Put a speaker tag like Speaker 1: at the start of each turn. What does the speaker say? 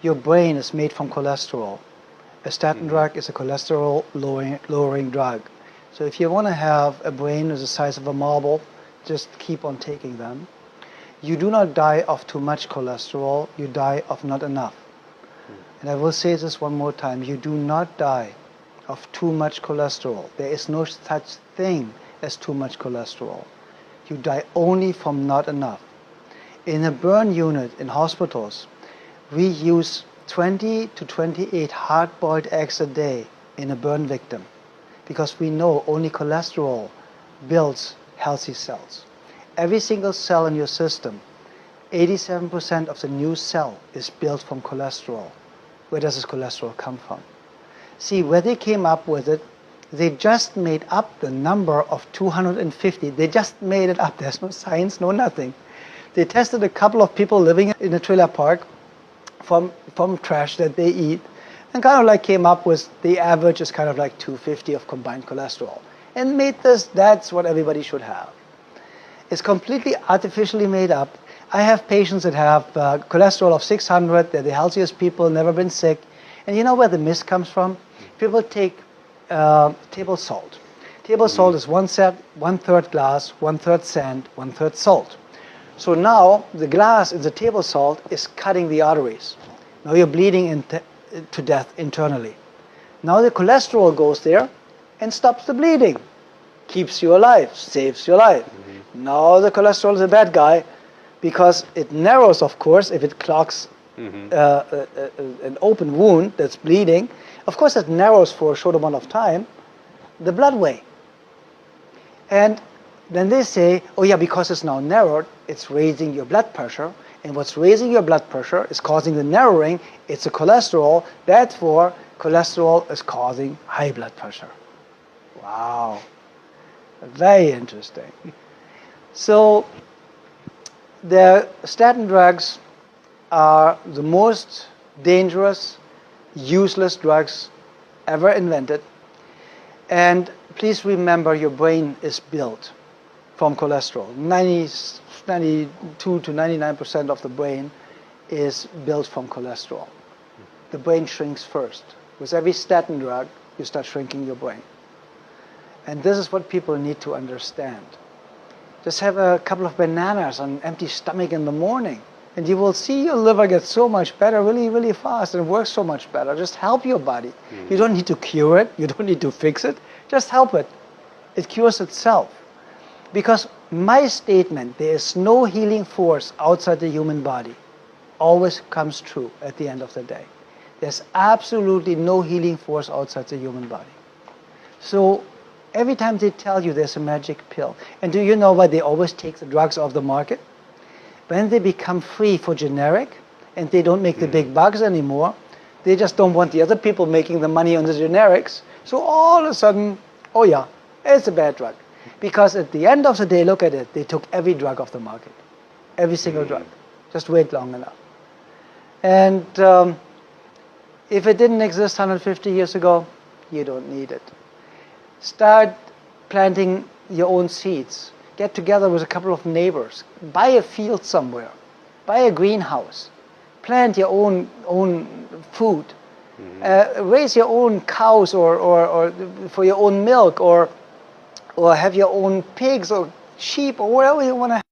Speaker 1: your brain is made from cholesterol. A statin drug is a cholesterol lowering drug. So if you want to have a brain the size of a marble, just keep on taking them. You do not die of too much cholesterol, you die of not enough. And I will say this one more time, you do not die of too much cholesterol. There is no such thing as too much cholesterol. You die only from not enough. In a burn unit in hospitals, we use 20 to 28 hard-boiled eggs a day in a burn victim because we know only cholesterol builds healthy cells. Every single cell in your system, 87% of the new cell is built from cholesterol. Where does this cholesterol come from? See, where they came up with it, they just made up the number of 250. They just made it up. There's no science, no nothing. They tested a couple of people living in a trailer park from trash that they eat, and kind of like came up with the average is kind of like 250 of combined cholesterol, and made this, that's what everybody should have. It's completely artificially made up. I have patients that have cholesterol of 600, they're the healthiest people, never been sick, and you know where the myth comes from? People take table salt. Table salt is 1/3 glass, 1/3 sand, 1/3 salt. So now the glass in the table salt is cutting the arteries. Now you're bleeding to death internally. Now the cholesterol goes there and stops the bleeding, keeps you alive, saves your life. Now the cholesterol is a bad guy because it narrows, of course, if it clogs an open wound that's bleeding. Of course, it narrows for a short amount of time the bloodway. And then they say, oh yeah, because it's now narrowed, it's raising your blood pressure. And what's raising your blood pressure is causing the narrowing. It's the cholesterol. Therefore, cholesterol is causing high blood pressure. Wow. Very interesting. So the statin drugs are the most dangerous, useless drugs ever invented. And please remember, your brain is built from cholesterol. 92 to 99% of the brain is built from cholesterol. The brain shrinks first. With every statin drug, you start shrinking your brain. And this is what people need to understand. Just have a couple of bananas on an empty stomach in the morning, and you will see your liver get so much better really, really fast, and it works so much better. Just help your body. You don't need to cure it. You don't need to fix it. Just help it. It cures itself. Because my statement, there is no healing force outside the human body, always comes true at the end of the day. There's absolutely no healing force outside the human body. So every time they tell you there's a magic pill, and do you know why they always take the drugs off the market? When they become free for generic, and they don't make the big bucks anymore, they just don't want the other people making the money on the generics. So all of a sudden, oh yeah, it's a bad drug. Because at the end of the day, look at it, they took every drug off the market. Every single drug. Just wait long enough. And if it didn't exist 150 years ago, you don't need it. Start planting your own seeds. Get together with a couple of neighbors. Buy a field somewhere. Buy a greenhouse. Plant your own food. Raise your own cows or for your own milk, or have your own pigs or sheep or whatever you want to